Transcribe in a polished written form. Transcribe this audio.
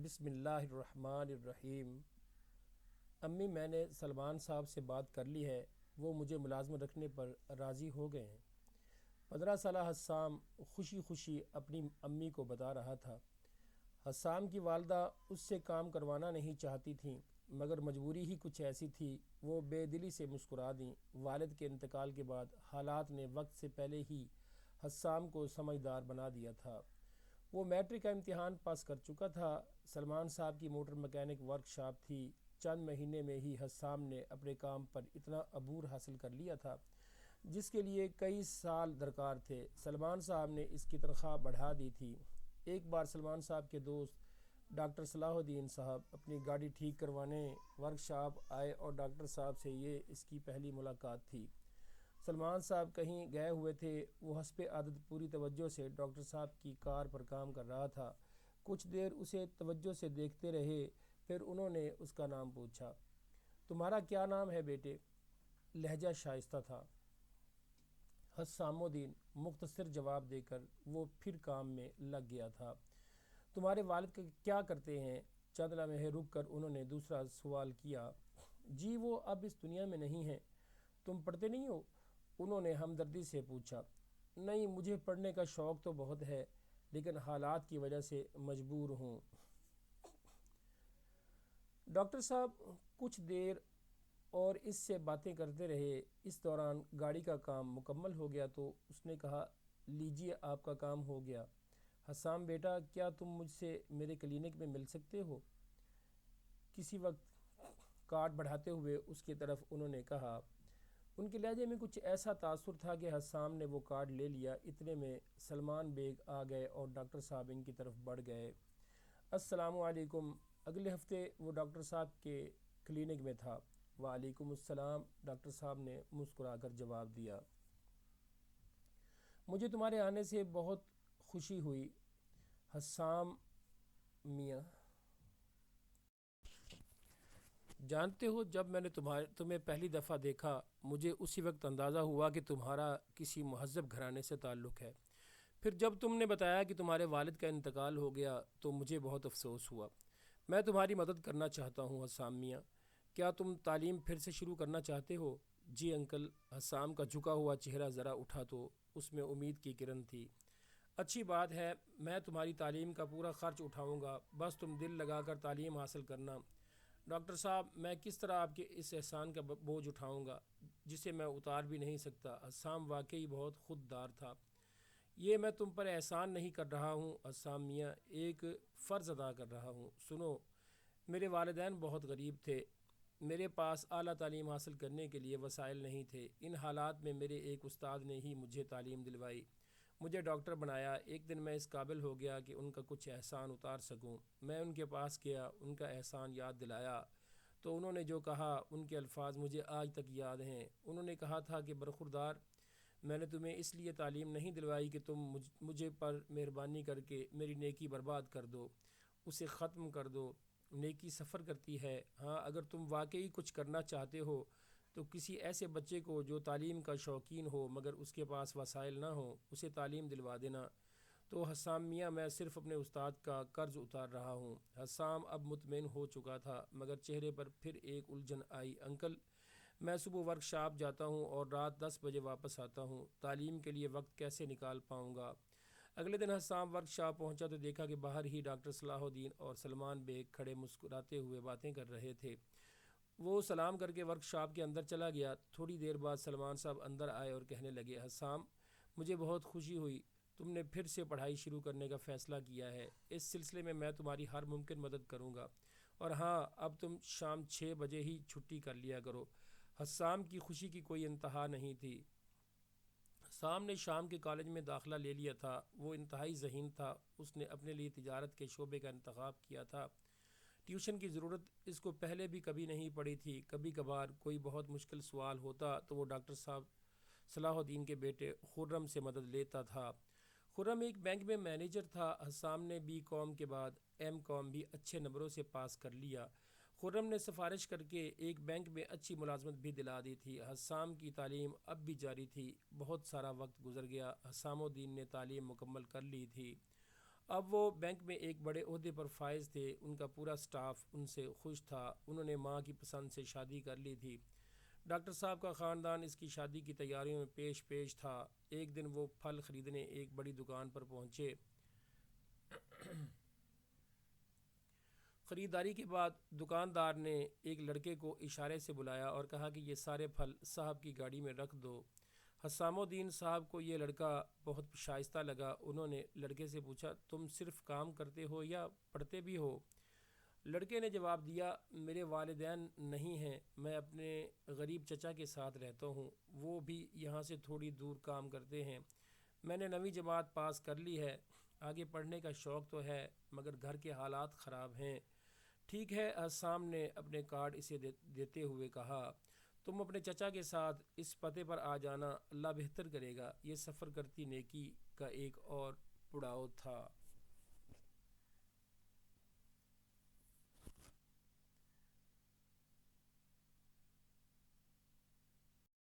بسم اللہ الرحمن الرحیم۔ امی، میں نے سلمان صاحب سے بات کر لی ہے، وہ مجھے ملازمت رکھنے پر راضی ہو گئے ہیں۔ 15 سالہ حسام خوشی خوشی اپنی امی کو بتا رہا تھا۔ حسام کی والدہ اس سے کام کروانا نہیں چاہتی تھیں، مگر مجبوری ہی کچھ ایسی تھی۔ وہ بے دلی سے مسکرا دیں۔ والد کے انتقال کے بعد حالات نے وقت سے پہلے ہی حسام کو سمجھدار بنا دیا تھا۔ وہ میٹرک کا امتحان پاس کر چکا تھا۔ سلمان صاحب کی موٹر مکینک ورک شاپ تھی۔ چند مہینے میں ہی حسام نے اپنے کام پر اتنا عبور حاصل کر لیا تھا جس کے لیے کئی سال درکار تھے۔ سلمان صاحب نے اس کی تنخواہ بڑھا دی تھی۔ ایک بار سلمان صاحب کے دوست ڈاکٹر صلاح الدین صاحب اپنی گاڑی ٹھیک کروانے ورک شاپ آئے اور ڈاکٹر صاحب سے یہ اس کی پہلی ملاقات تھی۔ سلمان صاحب کہیں گئے ہوئے تھے۔ وہ حسب عادت پوری توجہ سے ڈاکٹر صاحب کی کار پر کام کر رہا تھا۔ کچھ دیر اسے توجہ سے دیکھتے رہے، پھر انہوں نے اس کا نام پوچھا۔ تمہارا کیا نام ہے بیٹے؟ لہجہ شائستہ تھا۔ حسام الدین مختصر جواب دے کر وہ پھر کام میں لگ گیا تھا۔ تمہارے والد کیا کرتے ہیں؟ چند لمحے رک کر انہوں نے دوسرا سوال کیا۔ جی وہ اب اس دنیا میں نہیں ہیں۔ تم پڑھتے نہیں ہو؟ انہوں نے ہمدردی سے پوچھا۔ نہیں، مجھے پڑھنے کا شوق تو بہت ہے، لیکن حالات کی وجہ سے مجبور ہوں۔ ڈاکٹر صاحب کچھ دیر اور اس سے باتیں کرتے رہے۔ اس دوران گاڑی کا کام مکمل ہو گیا تو اس نے کہا، لیجیے آپ کا کام ہو گیا۔ حسام بیٹا، کیا تم مجھ سے میرے کلینک میں مل سکتے ہو؟ کسی وقت کارڈ بڑھاتے ہوئے اس کی طرف انہوں نے کہا۔ ان کے لہجے میں کچھ ایسا تاثر تھا کہ حسام نے وہ کارڈ لے لیا۔ اتنے میں سلمان بیگ آ گئے اور ڈاکٹر صاحب ان کی طرف بڑھ گئے۔ السلام علیکم۔ اگلے ہفتے وہ ڈاکٹر صاحب کے کلینک میں تھا۔ وعلیکم السلام، ڈاکٹر صاحب نے مسکرا کر جواب دیا۔ مجھے تمہارے آنے سے بہت خوشی ہوئی حسام میاں۔ جانتے ہو، جب میں نے تمہیں پہلی دفعہ دیکھا، مجھے اسی وقت اندازہ ہوا کہ تمہارا کسی مہذب گھرانے سے تعلق ہے۔ پھر جب تم نے بتایا کہ تمہارے والد کا انتقال ہو گیا تو مجھے بہت افسوس ہوا۔ میں تمہاری مدد کرنا چاہتا ہوں حسام میاں۔ کیا تم تعلیم پھر سے شروع کرنا چاہتے ہو؟ جی انکل۔ حسام کا جھکا ہوا چہرہ ذرا اٹھا تو اس میں امید کی کرن تھی۔ اچھی بات ہے، میں تمہاری تعلیم کا پورا خرچ اٹھاؤں گا، بس تم دل لگا کر تعلیم حاصل کرنا۔ ڈاکٹر صاحب، میں کس طرح آپ کے اس احسان کا بوجھ اٹھاؤں گا جسے میں اتار بھی نہیں سکتا؟ حسام واقعی بہت خوددار تھا۔ یہ میں تم پر احسان نہیں کر رہا ہوں حسام میاں، ایک فرض ادا کر رہا ہوں۔ سنو، میرے والدین بہت غریب تھے۔ میرے پاس اعلیٰ تعلیم حاصل کرنے کے لیے وسائل نہیں تھے۔ ان حالات میں میرے ایک استاد نے ہی مجھے تعلیم دلوائی، مجھے ڈاکٹر بنایا۔ ایک دن میں اس قابل ہو گیا کہ ان کا کچھ احسان اتار سکوں۔ میں ان کے پاس گیا، ان کا احسان یاد دلایا تو انہوں نے جو کہا، ان کے الفاظ مجھے آج تک یاد ہیں۔ انہوں نے کہا تھا کہ برخوردار، میں نے تمہیں اس لیے تعلیم نہیں دلوائی کہ تم مجھے پر مہربانی کر کے میری نیکی برباد کر دو، اسے ختم کر دو۔ نیکی سفر کرتی ہے۔ ہاں، اگر تم واقعی کچھ کرنا چاہتے ہو تو کسی ایسے بچے کو جو تعلیم کا شوقین ہو مگر اس کے پاس وسائل نہ ہو، اسے تعلیم دلوا دینا۔ تو حسام میاں، میں صرف اپنے استاد کا قرض اتار رہا ہوں۔ حسام اب مطمئن ہو چکا تھا مگر چہرے پر پھر ایک الجھن آئی۔ انکل، میں صبح ورک شاپ جاتا ہوں اور رات 10 بجے واپس آتا ہوں۔ تعلیم کے لیے وقت کیسے نکال پاؤں گا؟ اگلے دن حسام ورک شاپ پہنچا تو دیکھا کہ باہر ہی ڈاکٹر صلاح الدین اور سلمان بیگ کھڑے مسکراتے ہوئے باتیں کر رہے تھے۔ وہ سلام کر کے ورک شاپ کے اندر چلا گیا۔ تھوڑی دیر بعد سلمان صاحب اندر آئے اور کہنے لگے، حسام، مجھے بہت خوشی ہوئی تم نے پھر سے پڑھائی شروع کرنے کا فیصلہ کیا ہے۔ اس سلسلے میں تمہاری ہر ممکن مدد کروں گا، اور ہاں، اب تم شام 6 بجے ہی چھٹی کر لیا کرو۔ حسام کی خوشی کی کوئی انتہا نہیں تھی۔ حسام نے شام کے کالج میں داخلہ لے لیا تھا۔ وہ انتہائی ذہین تھا۔ اس نے اپنے لیے تجارت کے شعبے کا انتخاب کیا تھا۔ ٹیوشن کی ضرورت اس کو پہلے بھی کبھی نہیں پڑی تھی۔ کبھی کبھار کوئی بہت مشکل سوال ہوتا تو وہ ڈاکٹر صاحب صلاح الدین کے بیٹے خرم سے مدد لیتا تھا۔ خرم ایک بینک میں مینیجر تھا۔ حسام نے بی کام کے بعد ایم کام بھی اچھے نمبروں سے پاس کر لیا۔ خرم نے سفارش کر کے ایک بینک میں اچھی ملازمت بھی دلا دی تھی۔ حسام کی تعلیم اب بھی جاری تھی۔ بہت سارا وقت گزر گیا۔ حسام الدین نے تعلیم مکمل کر لی تھی اب وہ بینک میں ایک بڑے عہدے پر فائز تھے، ان کا پورا سٹاف ان سے خوش تھا، انہوں نے ماں کی پسند سے شادی کر لی تھی۔ ڈاکٹر صاحب کا خاندان اس کی شادی کی تیاریوں میں پیش تھا۔ ایک دن وہ پھل خریدنے ایک بڑی دکان پر پہنچے۔ خریداری کے بعد دکاندار نے ایک لڑکے کو اشارے سے بلایا اور کہا کہ یہ سارے پھل صاحب کی گاڑی میں رکھ دو۔ حسام الدین صاحب کو یہ لڑکا بہت شائستہ لگا۔ انہوں نے لڑکے سے پوچھا، تم صرف کام کرتے ہو یا پڑھتے بھی ہو؟ لڑکے نے جواب دیا، میرے والدین نہیں ہیں، میں اپنے غریب چچا کے ساتھ رہتا ہوں، وہ بھی یہاں سے تھوڑی دور کام کرتے ہیں۔ میں نے 9ویں جماعت پاس کر لی ہے، آگے پڑھنے کا شوق تو ہے مگر گھر کے حالات خراب ہیں۔ ٹھیک ہے، حسام نے اپنے کارڈ اسے دیتے ہوئے کہا، تم اپنے چچا کے ساتھ اس پتے پر آ جانا، اللہ بہتر کرے گا۔ یہ سفر کرتی نیکی کا ایک اور پڑاؤ تھا۔